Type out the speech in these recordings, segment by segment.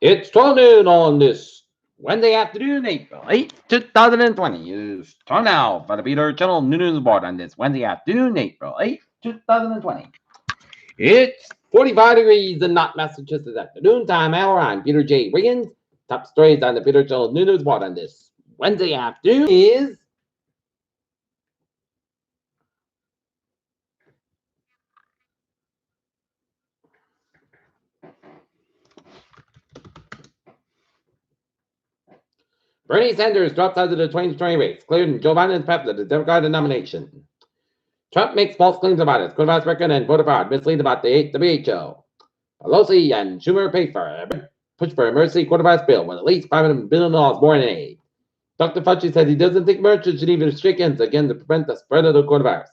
It's 12 noon on this Wednesday afternoon, April 8th, 2020. It is time now for the Peter Channel News Board on this Wednesday afternoon, April 8th, 2020. It's 45 degrees in Not Massachusetts at the noontime hour. I'm Peter J. Wiggins. Top stories on the Peter Channel News Board on this Wednesday afternoon is Bernie Sanders drops out of the 2020 race, cleared Joe Biden's path to the Democratic nomination. Trump makes false claims about his coronavirus record and voter fraud, misleading about the WHO. Pelosi and Schumer push for a emergency coronavirus bill with at least $500 billion more in aid. Dr. Fauci said he doesn't think merchants should even shake hands again to prevent the spread of the coronavirus.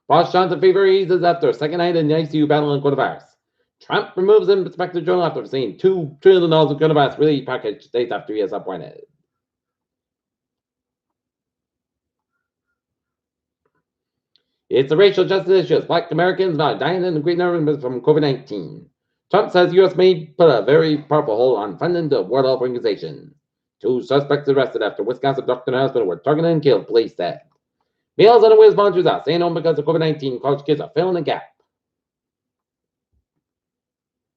Boris Johnson fever eases after a second night in the ICU battling coronavirus. Trump removes Inspector General after seeing $2 trillion of coronavirus relief package days after he is appointed. It's a racial justice issue. Black Americans now dying in great numbers from COVID-19. Trump says U.S. may put a very powerful hold on funding the World Health Organization. 2 suspects arrested after Wisconsin doctor and husband were targeted and killed, police said. Meals on the Wiz volunteers out staying home because of COVID-19. College kids are filling the gap.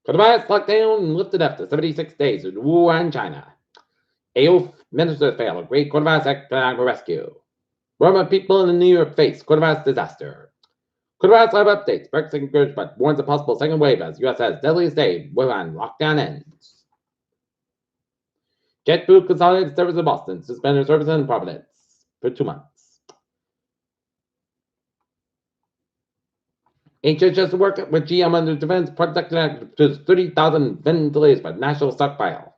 Coronavirus lockdown lifted after 76 days in Wuhan, China. AO ministers fail a great coronavirus economic rescue. Burma people in New York face coronavirus disaster. Coronavirus live updates. Brexit encouraged but warns a possible second wave as U.S. has deadliest day. Wuhan lockdown ends. JetBlue consolidated service in Boston. Suspended service in Providence for 2 months. HHS work with GM under defense protected to 30,000 ventilators by national stockpile.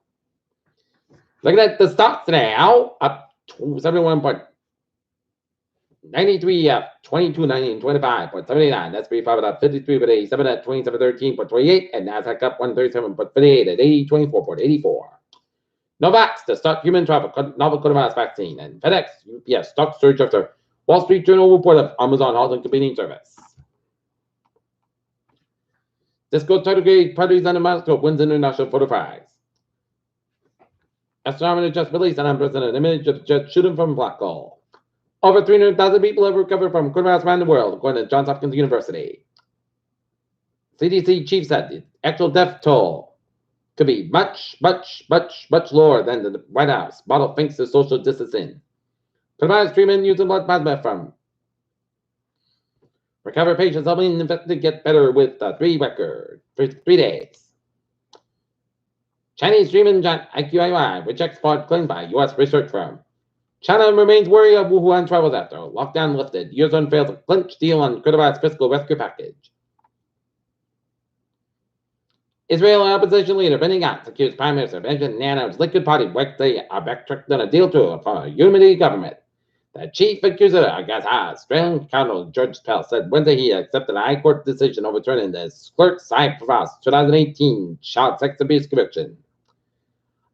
Looking at the stocks today, out up 71.93 at 22.25.79. That's pre-5 up 53.87 at 27.13.28, and Nasdaq up 137.58 at 80.24.84. Novavax to start human trial for novel coronavirus vaccine, and FedEx UPS stock surge after Wall Street Journal report of Amazon halting competing service. Disco tardigrade parties on the microscope wins international photo prize. Astronomer just released an unprecedented image of jet shooting from black hole. Over 300,000 people have recovered from coronavirus around the world, according to Johns Hopkins University. CDC chief said the actual death toll could be much, much, much, much lower than the White House model thanks to social distancing. Coronavirus treatment using blood plasma from recovered patients helping infected get better with a 3 record for 3 days. Chinese Dreaming giant IQIY rejects fraud claimed by U.S. research firm. China remains wary of Wuhan travels after lockdown lifted. Eurozone fails to clinch deal on coronavirus fiscal rescue package. Israeli opposition leader Benny Gantz accused Prime Minister Benjamin Netanyahu's Likud party backtracked on a deal to form a unity government. The chief accuser of Gaza, Australian Colonel George Pell, said Wednesday he accepted a High Court decision overturning the clerk's Cyprus 2018 child sex abuse conviction.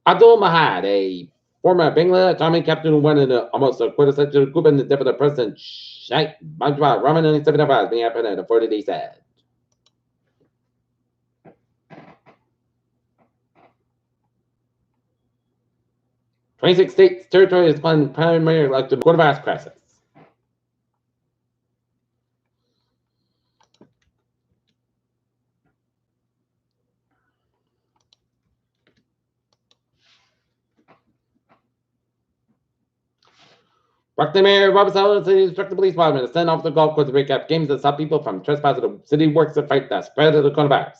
Abdul Mahad, a former Bangladesh Army captain who went into almost a quintessential coup in the death of the president Sheikh Mujibur Rahman in 75 being apprehended, authorities said. "26 states, territories fund primary elected coronavirus crisis." Brockton Mayor Robert Sullivan said he instructed the police department to send off the golf course to break up games to stop people from trespassing. The city works to fight the spread of the coronavirus.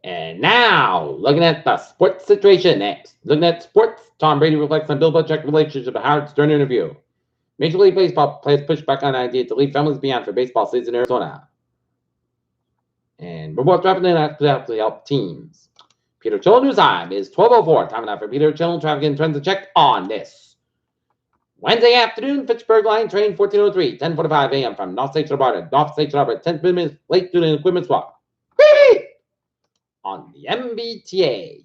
And now, looking at the sports situation next. Looking at sports, Tom Brady reflects on Bill Belichick's relationship with Howard Stern interview. Major League Baseball players push back on the idea to leave families behind for baseball season in Arizona. And we're both dropping in to help teams. Peter Chillen News Time is 12:04. Time enough for Peter Chillen Traffic and Trends to check on this Wednesday afternoon. Fitchburg Line train 1403, 10:45 a.m. from North Station Roberta. North Station Roberta, 10 minutes late due to an equipment swap. Beep! On the MBTA.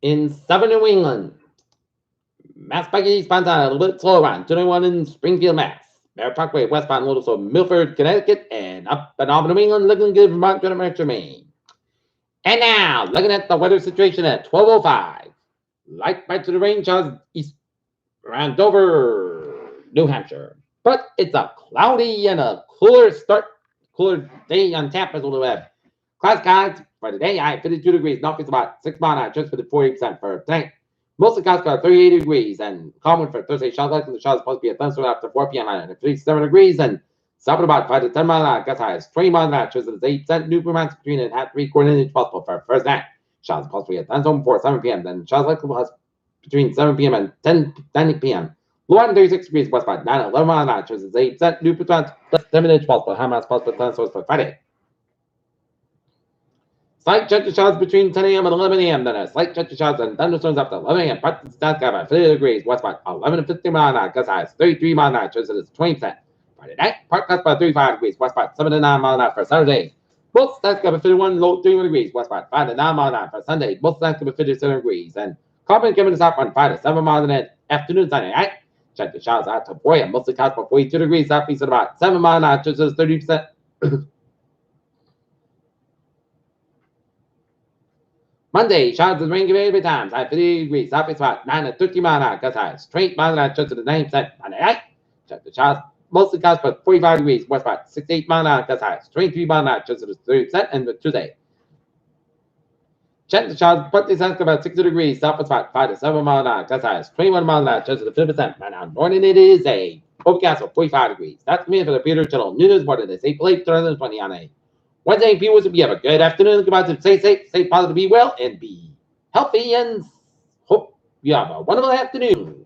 In southern New England, Mass Buggy spawns on a little bit slower on 291 in Springfield, Mass. Bear Parkway westbound a little so Milford, Connecticut, and up and Auburn, New England, looking good for Montgomery, Maine. And now, looking at the weather situation at 12:05. Light bites of the rain showers east around Dover, New Hampshire. But it's a cloudy and a cooler day on tap as a little bit. Cloud skies for the day, high 52 degrees, northeast about 6 mile an hour, just for the 40% for tonight. Most of the skies are 38 degrees, and common for Thursday, showers likely the showers supposed to be a thunderstorm after 4 p.m. and 57 degrees, and south about 5 to 10 mile an hour, gust highs 20 mile an hour, just as 8% new amounts between and half 3/4 inch possible for first night. Showers supposed to be a thunderstorm before 7 p.m., then showers likely between 7 p.m. and 10 p.m. Low 36 degrees west by 9 11 mile an hour, just as 8% new amounts 7 inch possible. High amounts possible thunderstorms for Friday. Slight chance of showers between 10 a.m. and 11 a.m. Then a slight chance of showers and thunderstorms after 11 a.m. Parts of the south sky by 50 degrees. West by 11 to 50 mile an hour. Gust highs 33 mile an hour. Chance is 20%. Friday night, part gust by 35 degrees. West by 7 to 9 mile an hour for Saturday. Both south sky by 51, low 31 degrees. West by 5 to 9 mile an hour for Sunday. Both south sky by 57 degrees. And common coming to south on 5 to 7 miles an hour afternoon Sunday night. Check the showers out to 4 a.m. Mostly clouds by 42 degrees. Southeast at about 7 mile an hour. Chance is 30%. Monday, showers with rain every time. High 50 degrees. Southeast about 9 to 30 mile an hour. Gust highs 20 mile an hour. Chance of 90%. Monday night. Check the showers. Mostly clouds for 45 degrees. West about 68 mile an hour. Gust highs 23 mile an hour. Chance of 30%. And Tuesday. Check the showers. Partly sunny about 60 degrees. Southwest about 5 to 7 mile an hour. Gust highs 21 mile an hour. Chance of 50%. By now morning it is a overcast of 45 degrees. That's me for the Peter Channel News. What it is April 8th, 2020 on a Wednesday, viewers, you have a good afternoon. Goodbye. Stay safe, stay positive, be well, and be healthy. And hope you have a wonderful afternoon.